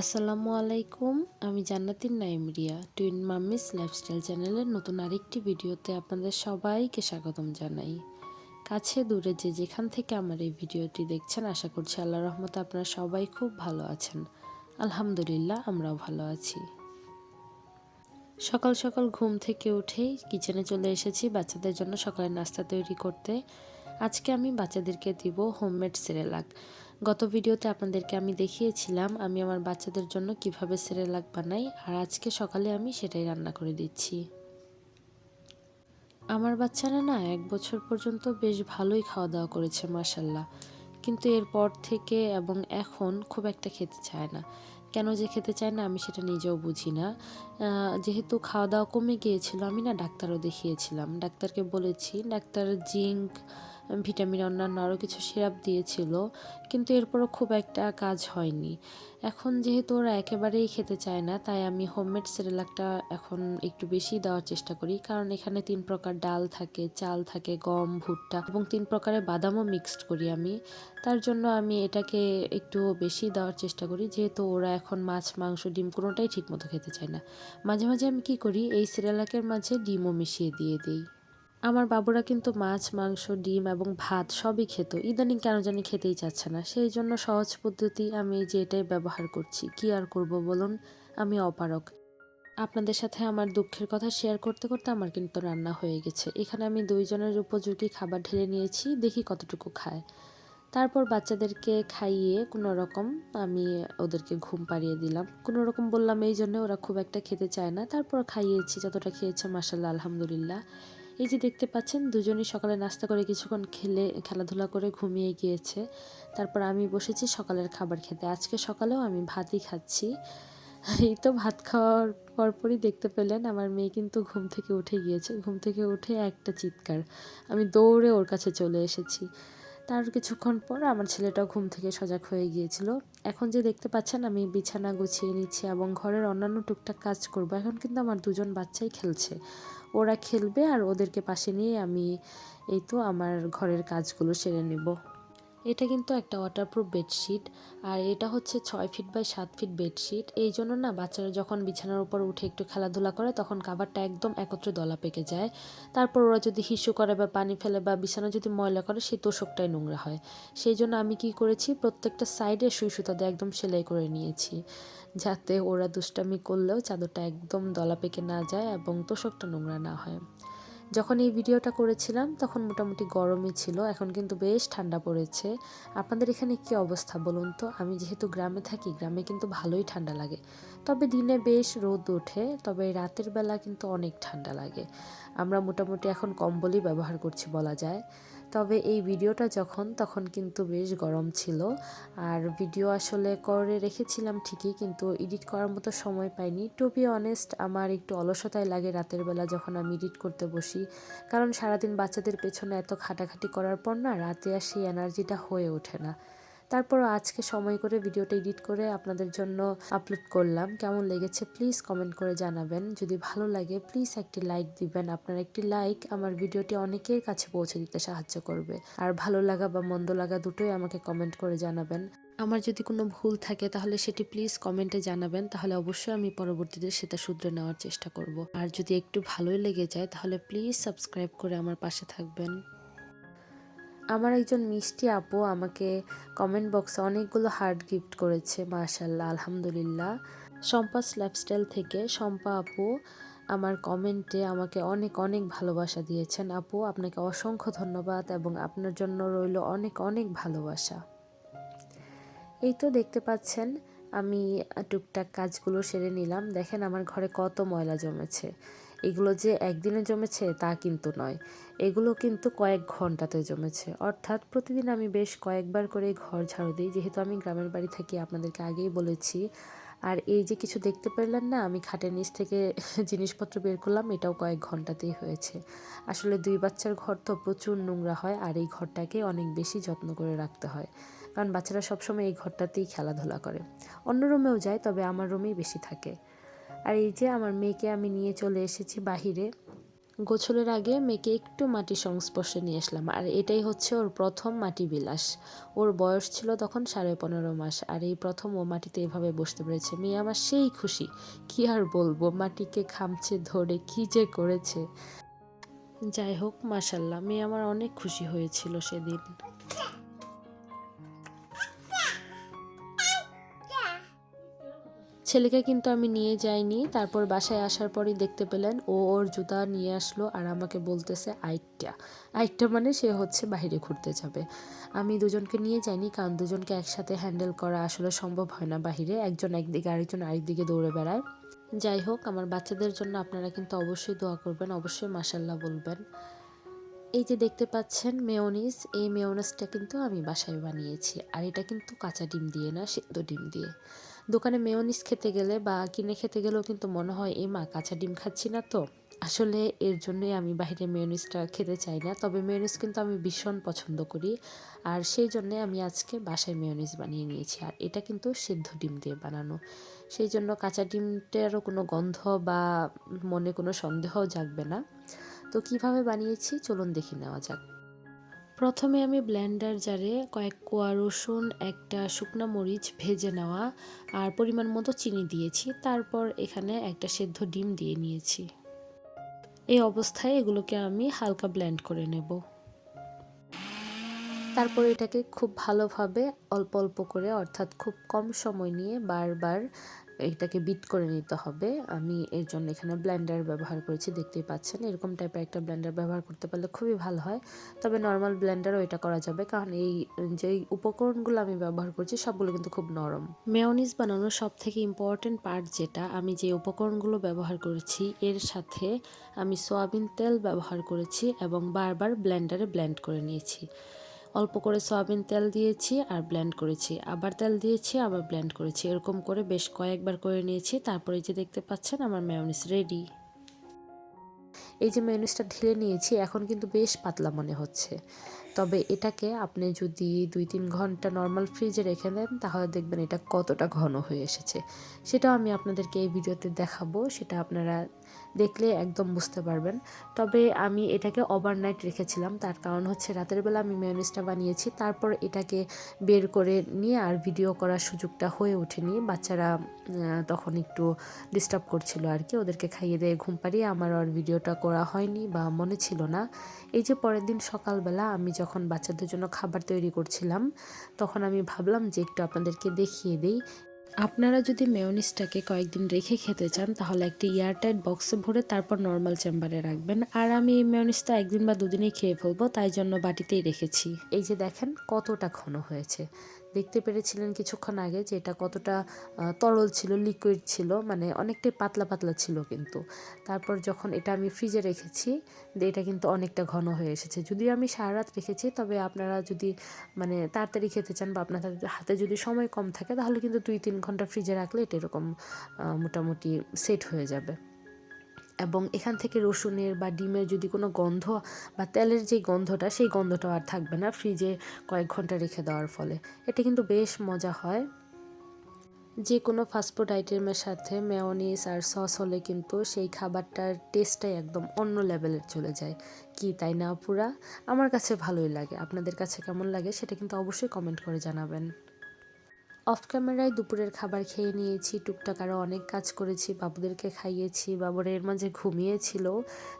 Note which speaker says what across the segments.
Speaker 1: আসসালামু আলাইকুম। আমি জান্নাতুন Naim Riya twin mummies lifestyle চ্যানেলের নতুন আরেকটি ভিডিওতে আপনাদের সবাইকে স্বাগতম জানাই। কাছে দূরে যে যেখান থেকে আমার এই ভিডিওটি দেখছেন, আশা করছি আল্লাহর রহমতে আপনারা সবাই খুব ভালো আছেন। আলহামদুলিল্লাহ, আমরাও ভালো আছি। সকাল সকাল ঘুম থেকে উঠেই কিচেনে চলে এসেছি বাচ্চাদের জন্য সকালের নাস্তা তৈরি করতে। আজকে আমি বাচ্চাদেরকে দিব হোমমেড সেরেলাক। গত ভিডিওতে আপনাদেরকে আমি দেখিয়েছিলাম আমি আমার বাচ্চাদের জন্য কিভাবে সেরেলাক বানাই, আর আজকে সকালে আমি সেটাই রান্না করে দিচ্ছি। আমার বাচ্চারা না 1 বছর পর্যন্ত বেশ ভালোই খাওয়া দাওয়া করেছে মাশাল্লাহ, কিন্তু এরপর থেকে এবং এখন খুব একটা খেতে চায় না। কেন যে খেতে চায় না আমি সেটা নিজেও বুঝি না। যেহেতু খাওয়া দাওয়া কমে গিয়েছিল, আমি না ডাক্তারও দেখিয়েছিলাম, ডাক্তারকে বলেছি, ডাক্তার জিঙ্ক, ভিটামিন, অন্যান্য আরও কিছু সিরাপ দিয়েছিল, কিন্তু এরপরও খুব একটা কাজ হয়নি। এখন যেহেতু ওরা একেবারেই খেতে চায় না, তাই আমি হোমমেড সেরেলাকটা এখন একটু বেশি দেওয়ার চেষ্টা করি, কারণ এখানে 3 প্রকার ডাল থাকে, চাল থাকে, গম, ভুট্টা এবং 3 প্রকারের বাদামও মিক্সড করি আমি। তার জন্য আমি এটাকে একটু বেশি দেওয়ার চেষ্টা করি, যেহেতু ওরা এখন মাছ, মাংস, ডিম কোনোটাই ঠিকমতো খেতে চায় না। মাঝে মাঝে আমি কি করি, এই সেরেলাকের মাঝে ডিমও মিশিয়ে দিয়ে দিই। আমার বাবুরা কিন্তু মাছ, মাংস, ডিম এবং ভাত সবই খেত, ইদানিং কেন জানি খেতেই চাচ্ছে না। সেই জন্য সহজ পদ্ধতি আমি যে এটাই ব্যবহার করছি। কি আর করব বলুন, আমি অপারক। আপনাদের সাথে আমার দুঃখের কথা শেয়ার করতে করতে আমার কিন্তু রান্না হয়ে গেছে। এখানে আমি 2 জনের উপযোগী খাবার ঢেলে নিয়েছি, দেখি কতটুকু খায়। তারপর বাচ্চাদেরকে খাইয়ে কোনো রকম আমি ওদেরকে ঘুম পাড়িয়ে দিলাম। কোনো রকম বললাম এই জন্য, ওরা খুব একটা খেতে চায় না। তারপর খাইয়েছি, যতটা খেয়েছে মাশাল্লাহ আলহামদুলিল্লাহ। এই যে দেখতে পাচ্ছেন, দুজনই সকালে নাস্তা করে কিছুক্ষণ খেলাধুলা করে ঘুমিয়ে গিয়েছে। তারপর আমি বসেছি সকালের খাবার খেতে। আজকে সকালেও আমি ভাতই খাচ্ছি। এই তো ভাত খাওয়ার পরপরই দেখতে পেলেন আমার মেয়ে কিন্তু ঘুম থেকে উঠে গিয়েছে। ঘুম থেকে উঠে একটা চিৎকার, আমি দৌড়ে ওর কাছে চলে এসেছি। তার কিছুক্ষণ পর আমার ছেলেটাও ঘুম থেকে সজাগ হয়ে গিয়েছিল। এখন যে দেখতে পাচ্ছেন আমি বিছানা গুছিয়ে নিচ্ছি এবং ঘরের অন্যান্য টুকটাক কাজ করব। এখন কিন্তু আমার 2 বাচ্চাই খেলছে, ওরা খেলবে আর ওদেরকে পাশে নিয়ে আমি এই তো আমার ঘরের কাজগুলো সেরে নেব। এটা কিন্তু একটা ওয়াটারপ্রুফ বেডশিট, আর এটা হচ্ছে 6 ফিট বাই 7 ফিট বেডশিট। এই জন্য না বাচ্চারা যখন বিছানার উপর উঠে একটু খেলাধুলা করে, তখন কাভারটা একদম একত্রে দলা পেকে যায়। তারপর ওরা যদি হিসু করে বা পানি ফেলে বা বিছানা যদি ময়লা করে, সেই তোষকটাই নোংরা হয়। সেই জন্য আমি কি করেছি, প্রত্যেকটা সাইডে সুই সুতা দিয়ে একদম সেলাই করে নিয়েছি, যাতে ওরা দুষ্টামি করলেও চাদরটা একদম দলা পেকে না যায় এবং তোষকটা নোংরা না হয়। যখন এই ভিডিওটা করেছিলাম তখন মোটামুটি গরমই ছিল, এখন কিন্তু বেশ ঠান্ডা পড়েছে। আপনাদের এখানে কি অবস্থা বলুন তো? আমি যেহেতু গ্রামে থাকি, গ্রামে কিন্তু ভালোই ঠান্ডা লাগে, তবে দিনে বেশ রোদ ওঠে, তবে রাতের বেলা কিন্তু অনেক ঠান্ডা লাগে। আমরা মোটামুটি এখন কম্বলই ব্যবহার করছি বলা যায়। তবে এই ভিডিওটা তখন কিন্তু বেশ গরম ছিল। আর ভিডিও আসলে করে রেখেছিলাম ঠিকই, কিন্তু এডিট করার মতো সময় পাইনি। টু বি অনেস্ট, আমার একটু অলসতাই লাগে রাতের বেলা যখন আমি এডিট করতে বসি, কারণ সারাদিন বাচ্চাদের পেছনে এত খাটাখাটি করার পর না রাতে আর সেই এনার্জিটা হয়ে ওঠে না। তারপরও আজকে সময় করে ভিডিওটা এডিট করে আপনাদের জন্য আপলোড করলাম। কেমন লেগেছে প্লিজ কমেন্ট করে জানাবেন। যদি ভালো লাগে প্লিজ একটি লাইক দিবেন। আপনার একটি লাইক আমার ভিডিওটি অনেকের কাছে পৌঁছে দিতে সাহায্য করবে। আর ভালো লাগা বা মন্দ লাগা দুটোই আমাকে কমেন্ট করে জানাবেন। আমার যদি কোনো ভুল থাকে তাহলে সেটি প্লিজ কমেন্টে জানাবেন, তাহলে অবশ্যই আমি পরবর্তীতে সেটা শুধরে নেওয়ার চেষ্টা করব। আর যদি একটু ভালোই লেগে যায় তাহলে প্লিজ সাবস্ক্রাইব করে আমার পাশে থাকবেন। আমার একজন মিষ্টি আপু আমাকে কমেন্ট বক্সে অনেকগুলো হার্ট গিফট করেছে, মাশাল্লাহ আলহামদুলিল্লাহ। সম্পাস লাইফস্টাইল থেকে শম্পা আপু আমার কমেন্টে আমাকে অনেক অনেক ভালোবাসা দিয়েছেন। আপু, আপনাকে অসংখ্য ধন্যবাদ এবং আপনার জন্য রইল অনেক অনেক ভালোবাসা। এই তো দেখতে পাচ্ছেন আমি টুকটাক কাজগুলো সেরে নিলাম। দেখেন আমার ঘরে কত ময়লা জমেছে। এগুলো যে একদিনে জমেছে তা কিন্তু নয়, এগুলো কিন্তু কয়েক ঘন্টাতে জমেছে। অর্থাৎ প্রতিদিন আমি বেশ কয়েকবার করে ঘর ঝাড়ু দিই, যেহেতু আমি গ্রামের বাড়ি থাকি, আপনাদেরকে আগেই বলেছি। আর এই যে কিছু দেখতে পেলেন না, আমি খাটের নিচ থেকে জিনিসপত্র বের করলাম, এটাও কয়েক ঘন্টাতেই হয়েছে। আসলে 2 বাচ্চার ঘর তো প্রচুর নোংরা হয়, আর এই ঘরটাকে অনেক বেশি যত্ন করে রাখতে হয়, কারণ বাচ্চারা সবসময় এই ঘরটাতেই খেলাধুলা করে। অন্য রুমেও যায়, তবে আমার রুমেই বেশি থাকে। আর এই যে আমার মেয়েকে আমি নিয়ে চলে এসেছি বাহিরে। গোসলের আগে মেয়েকে একটু মাটির সংস্পর্শে নিয়ে আসলাম, আর এটাই হচ্ছে ওর প্রথম মাটি বিলাস। ওর বয়স ছিল তখন 15.5 মাস, আর এই প্রথম ও মাটিতে এভাবে বসতে পেরেছে। মেয়ে আমার সেই খুশি, কি আর বলবো, মাটিকে খামচে ধরে কি যে করেছে। যাই হোক, মাশাল্লাহ, মেয়ে আমার অনেক খুশি হয়েছিল সেদিন। ছেলেকে কিন্তু আমি নিয়ে যাইনি, তারপর বাসায় আসার পরই দেখতে পেলেন ও ওর জুতা নিয়ে আসলো আর আমাকে বলতেছে আইটটা। আইটটা মানে সে হচ্ছে বাইরে ঘুরতে যাবে। আমি দুজনকে নিয়ে যাইনি, কারণ দুজনকে একসাথে হ্যান্ডেল করা আসলে সম্ভব হয় না বাহিরে, একজন একদিকে আরেকজন আরেকদিকে দৌড়ে বেড়ায়। যাই হোক, আমার বাচ্চাদের জন্য আপনারা কিন্তু অবশ্যই দোয়া করবেন, অবশ্যই মাশাল্লাহ বলবেন। এই যে দেখতে পাচ্ছেন মেয়োনিজ, এই মেয়োনিজটা কিন্তু আমি বাসায় বানিয়েছি, আর এটা কিন্তু কাঁচা ডিম দিয়ে না, সিদ্ধ ডিম দিয়ে। দোকানে মেয়োনিজ খেতে গেলে বা কিনে খেতে গেলেও কিন্তু মনে হয় এ মা কাঁচা ডিম খাচ্ছি না তো, আসলে এর জন্যই আমি বাইরে মেয়োনিজটা খেতে চাই না। তবে মেয়োনিজ কিন্তু আমি ভীষণ পছন্দ করি, আর সেই জন্যে আমি আজকে বাসায় মেয়োনিজ বানিয়ে নিয়েছি, আর এটা কিন্তু সিদ্ধ ডিম দিয়ে বানানো। সেই জন্য কাঁচা ডিমটারও কোনো গন্ধ বা মনে কোনো সন্দেহ জাগবে না। তো কিভাবে বানিয়েছি চলুন দেখে নেওয়া যাক। প্রথমে আমি ব্লেন্ডার জারে কয়েক কোয়া রসুন, একটা শুকনো মরিচ ভেজে নেওয়া আর পরিমাণ মতো চিনি দিয়েছি, তারপর এখানে একটা সেদ্ধ ডিম দিয়ে নিয়েছি। এই অবস্থায় এগুলোকে আমি হালকা ব্লেন্ড করে নেব। তারপর এটাকে খুব ভালোভাবে অল্প অল্প করে, অর্থাৎ খুব কম সময় নিয়ে বারবার এটাকে বিট করে নিতে হবে। আমি এর জন্য এখানে ব্লেন্ডার ব্যবহার করেছি, দেখতেই পাচ্ছেন। এরকম টাইপের একটা ব্লেন্ডার ব্যবহার করতে পারলে খুবই ভালো হয়। তবে নর্মাল ব্লেন্ডারও এটা করা যাবে, কারণ এই যেই উপকরণগুলো আমি ব্যবহার করছি সবগুলো কিন্তু খুব নরম। মেয়োনিজ বানানোর সব থেকে ইম্পর্টেন্ট পার্ট যেটা, আমি যে উপকরণগুলো ব্যবহার করেছি এর সাথে আমি সয়াবিন তেল ব্যবহার করেছি এবং বারবার ব্লেন্ডারে ব্লেন্ড করে নিয়েছি। অল্প করে সয়াবিন তেল দিয়েছি আর ব্লেন্ড করেছি, আবার তেল দিয়েছি আবার ব্লেন্ড করেছি, এরকম করে বেশ কয়েকবার করে নিয়েছি। তারপরে যে দেখতে পাচ্ছেন আমার মেয়োনিজ রেডি। এই যে মেয়োনিজটা ঢেলে নিয়েছি, এখন কিন্তু বেশ পাতলা মনে হচ্ছে। তবে এটাকে আপনি যদি 2-3 ঘন্টা নর্মাল ফ্রিজে রেখে দেন তাহলে দেখবেন এটা কতটা ঘন হয়ে এসেছে। সেটাও আমি আপনাদেরকে এই ভিডিওতে দেখাবো, সেটা আপনারা দেখলে একদম বুঝতে পারবেন। তবে আমি এটাকে ওভারনাইট রেখেছিলাম, তার কারণ হচ্ছে রাতের বেলা আমি মেয়োনিজটা বানিয়েছি, তারপর এটাকে বের করে নিয়ে আর ভিডিও করার সুযোগটা হয়ে ওঠেনি। বাচ্চারা তখন একটু ডিস্টার্ব করছিল আর কি, ওদেরকে খাইয়ে দিয়ে ঘুম পাড়িয়ে আমার আর ভিডিওটা করা হয়নি বা মনে ছিল না। এই যে পরের দিন সকালবেলা আমি যখন বাচ্চাদের জন্য খাবার তৈরি করছিলাম, তখন আমি ভাবলাম যে একটু আপনাদেরকে দেখিয়ে দিই। আপনারা যদি মেয়োনিজটাকে কয়েকদিন রেখে খেতে চান তাহলে একটা এয়ারটাইট বক্সে ভরে তারপর নর্মাল চেম্বারে রাখবেন। আর আমি এই মেয়োনিজটা 1 দিন বা 2 দিনেই খেয়ে ফেলবো, তাই জন্য বাটিতেই রেখেছি। এই যে দেখেন কতটা ঘন হয়েছে, দেখতে পেরেছিলেন কিছুক্ষণ আগে যে এটা কতটা তরল ছিল, লিকুইড ছিল, মানে অনেকটাই পাতলা পাতলা ছিল। কিন্তু তারপর যখন এটা আমি ফ্রিজে রেখেছি, এটা কিন্তু অনেকটা ঘন হয়ে এসেছে। যদিও আমি সারা রাত রেখেছি, তবে আপনারা যদি মানে তাড়াতাড়ি খেতে চান বা আপনাদের হাতে যদি সময় কম থাকে তাহলে কিন্তু 2-3 ঘন্টা ফ্রিজে রাখলে এটা এরকম মোটামুটি সেট হয়ে যাবে। এবং এখান থেকে রসুনের বা ডিমের যদি কোনো গন্ধ বা তেলের যে গন্ধটা, সেই গন্ধটা আর থাকবে না ফ্রিজে কয়েক ঘন্টা রেখে দেওয়ার ফলে। এটা কিন্তু বেশ মজা হয়। যে কোনো ফাস্টফুড আইটেমের সাথে মেয়োনিজ আর সস হলে কিন্তু সেই খাবারটার টেস্টটাই একদম অন্য লেভেলের চলে যায়। কি তাই না আপুরা? আমার কাছে ভালোই লাগে, আপনাদের কাছে কেমন লাগে সেটা কিন্তু অবশ্যই কমেন্ট করে জানাবেন। অফ ক্যামেরায় দুপুরের খাবার খেয়ে নিয়েছি, টুকটাক আরও অনেক কাজ করেছি, বাবুদেরকে খাইয়েছি, বাবুরা এর মাঝে ঘুমিয়েছিল।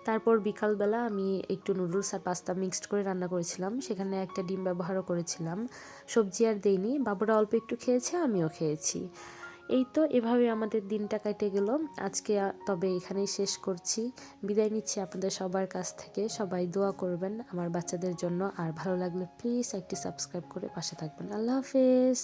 Speaker 1: তারপর বিকালবেলা আমি একটু নুডলস আর পাস্তা মিক্সড করে রান্না করেছিলাম, সেখানে একটা ডিম ব্যবহারও করেছিলাম। সবজি আর দেইনি, বাবুরা অল্প একটু খেয়েছে, আমিও খেয়েছি। এই তো এভাবে আমাদের দিনটা কেটে গেল আজকে। তবে এখানেই শেষ করছি, বিদায় নিচ্ছি আপনাদের সবার কাছ থেকে। সবাই দোয়া করবেন আমার বাচ্চাদের জন্য, আর ভালো লাগলে প্লিজ একটি সাবস্ক্রাইব করে পাশে থাকবেন। আল্লাহ হাফেজ।